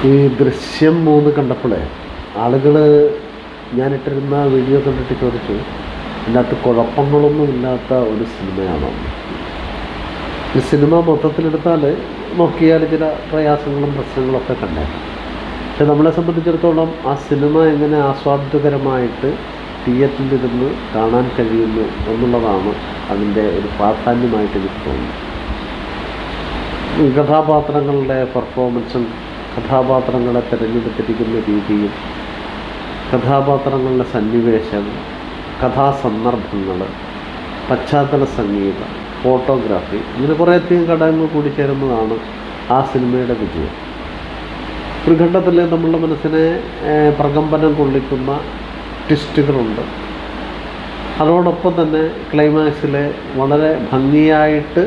ഈ ദൃശ്യം 3 കണ്ടപ്പോഴേ ആളുകൾ ഞാനിട്ടിരുന്ന വീഡിയോ കണ്ടിട്ട് ചോദിച്ചു, ഇതിനകത്ത് കുഴപ്പങ്ങളൊന്നും ഇല്ലാത്ത ഒരു സിനിമയാണോ? ഈ സിനിമ മൊത്തത്തിലെടുത്താൽ നോക്കിയാൽ ചില പ്രയാസങ്ങളും പ്രശ്നങ്ങളൊക്കെ കണ്ടേക്കാം. പക്ഷെ നമ്മളെ സംബന്ധിച്ചിടത്തോളം ആ സിനിമ എങ്ങനെ ആസ്വാദ്യകരമായിട്ട് തിയേറ്ററിലിരുന്ന് കാണാൻ കഴിയുന്നു എന്നുള്ളതാണ് അതിൻ്റെ ഒരു പ്രാധാന്യമായിട്ട് എനിക്ക് തോന്നുന്നു. കഥാപാത്രങ്ങളുടെ പെർഫോമൻസും കഥാപാത്രങ്ങളെ തിരഞ്ഞെടുത്തിരിക്കുന്ന രീതിയും കഥാപാത്രങ്ങളുടെ സന്നിവേശം, കഥാസന്ദർഭങ്ങൾ, പശ്ചാത്തല സംഗീതം, ഫോട്ടോഗ്രാഫി, ഇങ്ങനെ കുറേയധികം ഘടകങ്ങൾ കൂടി ചേരുന്നതാണ് ആ സിനിമയുടെ വിജയം. ഒരു ഘട്ടത്തിൽ നമ്മളുടെ മനസ്സിനെ പ്രകമ്പനം കൊള്ളിക്കുന്ന ട്വിസ്റ്റുകളുണ്ട്. അതോടൊപ്പം തന്നെ ക്ലൈമാക്സിൽ വളരെ ഭംഗിയായിട്ട്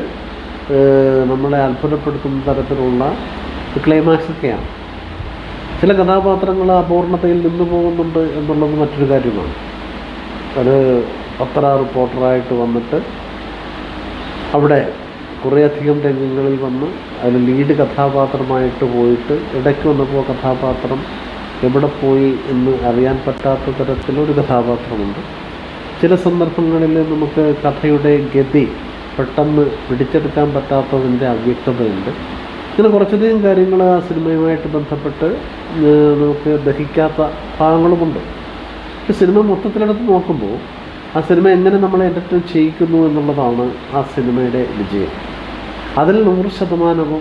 നമ്മളെ അത്ഭുതപ്പെടുത്തുന്ന തരത്തിലുള്ള ക്ലൈമാക്സൊക്കെയാണ്. ചില കഥാപാത്രങ്ങൾ അപൂർണതയിൽ നിന്നു പോകുന്നുണ്ട് എന്നുള്ളത് മറ്റൊരു കാര്യമാണ്. ഒരു പത്ര റിപ്പോർട്ടറായിട്ട് വന്നിട്ട് അവിടെ കുറേയധികം രംഗങ്ങളിൽ വന്ന് അതിൽ ലീഡ് കഥാപാത്രമായിട്ട് പോയിട്ട് ഇടയ്ക്ക് വന്നപ്പോൾ കഥാപാത്രം എവിടെ പോയി എന്ന് അറിയാൻ പറ്റാത്ത തരത്തിലൊരു കഥാപാത്രമുണ്ട്. ചില സന്ദർഭങ്ങളിൽ നമുക്ക് കഥയുടെ ഗതി പെട്ടെന്ന് പിടിച്ചെടുക്കാൻ പറ്റാത്തതിൻ്റെ അവ്യക്തതയുണ്ട്. ഇങ്ങനെ കുറച്ചധികം കാര്യങ്ങൾ ആ സിനിമയുമായിട്ട് ബന്ധപ്പെട്ട് നമുക്ക് ദഹിക്കാത്ത ഭാഗങ്ങളുമുണ്ട്. സിനിമ മൊത്തത്തിലെടുത്ത് നോക്കുമ്പോൾ ആ സിനിമ എങ്ങനെ നമ്മളെ എൻ്റർടൈൻ ചെയ്യിക്കുന്നു എന്നുള്ളതാണ് ആ സിനിമയുടെ വിജയം. അതിൽ 100%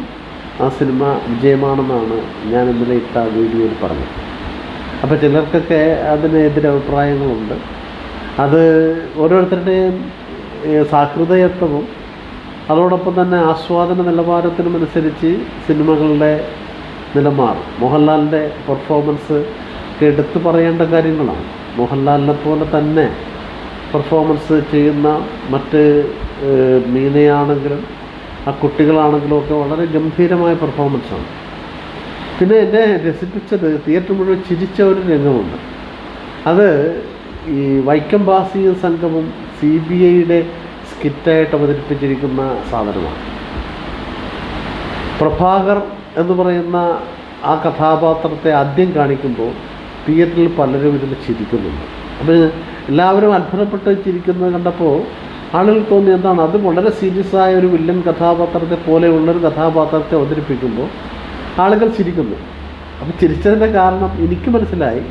ആ സിനിമ വിജയമാണെന്നാണ് ഞാൻ ഇന്നലെ ഇട്ട വീഡിയോയിൽ പറഞ്ഞത്. അപ്പോൾ ചിലർക്കൊക്കെ അതിന് എതിരഭിപ്രായങ്ങളുണ്ട്. അത് ഓരോരുത്തരുടെയും സാഹൃദയത്വവും അതോടൊപ്പം തന്നെ ആസ്വാദന നിലവാരത്തിനുമനുസരിച്ച് സിനിമകളുടെ നിലമാറും. മോഹൻലാലിൻ്റെ പെർഫോമൻസ് എടുത്തു പറയേണ്ട കാര്യങ്ങളാണ്. മോഹൻലാലിനെ പോലെ തന്നെ പെർഫോമൻസ് ചെയ്യുന്ന മറ്റ് മീനയാണെങ്കിലും ആ കുട്ടികളാണെങ്കിലും ഒക്കെ വളരെ ഗംഭീരമായ പെർഫോമൻസാണ്. പിന്നെ എന്നെ രസിപ്പിച്ചത് തിയേറ്റർ മുഴുവൻ ചിരിച്ച ഒരു രംഗമുണ്ട്. അത് ഈ വൈക്കം ബാസിയും സംഘവും CBIയുടെ സ്കിറ്റായിട്ട് അവതരിപ്പിച്ചിരിക്കുന്ന സാധനമാണ്. പ്രഭാകർ എന്ന് പറയുന്ന ആ കഥാപാത്രത്തെ ആദ്യം കാണിക്കുമ്പോൾ തിയേറ്ററിൽ പലരും ഇതിൽ ചിരിക്കുന്നുണ്ട്. അപ്പോൾ എല്ലാവരും അത്ഭുതപ്പെട്ട് ചിരിക്കുന്നത് കണ്ടപ്പോൾ ആളുകൾ തോന്നി എന്താണ്, അത് വളരെ സീരിയസ് ആയ ഒരു വില്ലൻ കഥാപാത്രത്തെ പോലെയുള്ളൊരു കഥാപാത്രത്തെ അവതരിപ്പിക്കുമ്പോൾ ആളുകൾ ചിരിക്കുന്നു. അപ്പോൾ ചിരിച്ചതിൻ്റെ കാരണം എനിക്ക് മനസ്സിലായി.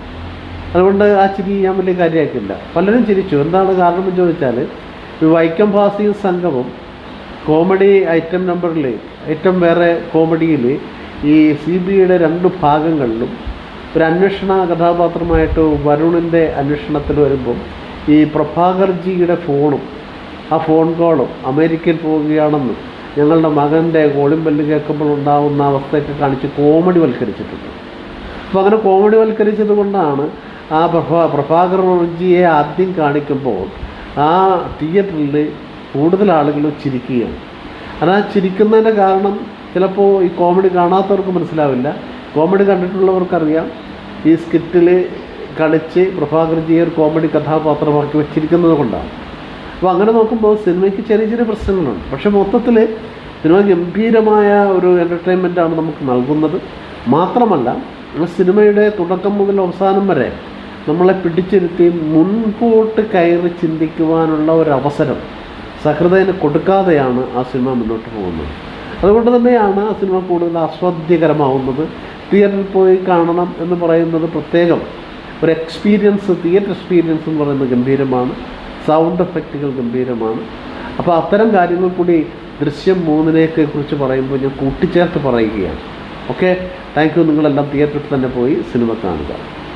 അതുകൊണ്ട് ആ ചിരി ഞാൻ വലിയ കാര്യമാക്കില്ല. പലരും ചിരിച്ചു. എന്താണ് കാരണം എന്ന് ചോദിച്ചാൽ, വൈക്കം ബാസിയും സംഘവും കോമഡി ഐറ്റം വേറെ കോമഡിയിൽ ഈ CBIയുടെ 2 ഭാഗങ്ങളിലും ഒരു അന്വേഷണ കഥാപാത്രമായിട്ട് വരുണിൻ്റെ അന്വേഷണത്തിൽ വരുമ്പം ഈ പ്രഭാകർജിയുടെ ആ ഫോൺ കോളും അമേരിക്കയിൽ പോവുകയാണെന്നും ഞങ്ങളുടെ മകൻ്റെ കോളിംബെല്ല് കേൾക്കുമ്പോൾ ഉണ്ടാകുന്ന അവസ്ഥയൊക്കെ കാണിച്ച് കോമഡി വൽക്കരിച്ചിട്ടുണ്ട്. അപ്പോൾ അങ്ങനെ കോമഡി വൽക്കരിച്ചത് കൊണ്ടാണ് ആ പ്രഭാകർജിയെ ആദ്യം കാണിക്കുമ്പോൾ ആ തിയേറ്ററിൽ കൂടുതൽ ആളുകൾ ചിരിക്കുകയാണ്. ആ ചിരിക്കുന്നതിൻ്റെ കാരണം ചിലപ്പോൾ ഈ കോമഡി കാണാത്തവർക്ക് മനസ്സിലാവില്ല. കോമഡി കണ്ടിട്ടുള്ളവർക്കറിയാം ഈ സ്കിറ്റിൽ കളിച്ച് പ്രഭാകർജിയെ ഒരു കോമഡി കഥാപാത്രമാക്കി വെച്ചിരിക്കുന്നത് കൊണ്ടാണ്. അപ്പോൾ അങ്ങനെ നോക്കുമ്പോൾ സിനിമയ്ക്ക് ചെറിയ ചെറിയ പ്രശ്നങ്ങളുണ്ട്. പക്ഷേ മൊത്തത്തിൽ സിനിമ ഗംഭീരമായ ഒരു എൻ്റർടൈൻമെൻറ്റാണ് നമുക്ക് നൽകുന്നത്. മാത്രമല്ല സിനിമയുടെ തുടക്കം മുതൽ അവസാനം വരെ നമ്മളെ പിടിച്ചിരുത്തി മുൻപോട്ട് കയറി ചിന്തിക്കുവാനുള്ള ഒരവസരം സഹൃദയന് കൊടുക്കാതെയാണ് ആ സിനിമ മുന്നോട്ട് പോകുന്നത്. അതുകൊണ്ട് തന്നെയാണ് ആ സിനിമ കൂടുതൽ ആസ്വാദ്യകരമാവുന്നത്. തിയേറ്ററിൽ പോയി കാണണം എന്ന് പറയുന്നത് പ്രത്യേകം ഒരു എക്സ്പീരിയൻസ്, തിയേറ്റർ എക്സ്പീരിയൻസ് എന്ന് പറയുന്നത് ഗംഭീരമാണ്. സൗണ്ട് എഫക്റ്റുകൾ ഗംഭീരമാണ്. അപ്പോൾ അത്തരം കാര്യങ്ങൾ കൂടി ദൃശ്യം 3 കുറിച്ച് പറയുമ്പോൾ ഞാൻ കൂട്ടിച്ചേർത്ത് പറയുകയാണ്. Okay, thank you. നിങ്ങളെല്ലാം തിയേറ്ററിൽ തന്നെ പോയി സിനിമ കാണുക.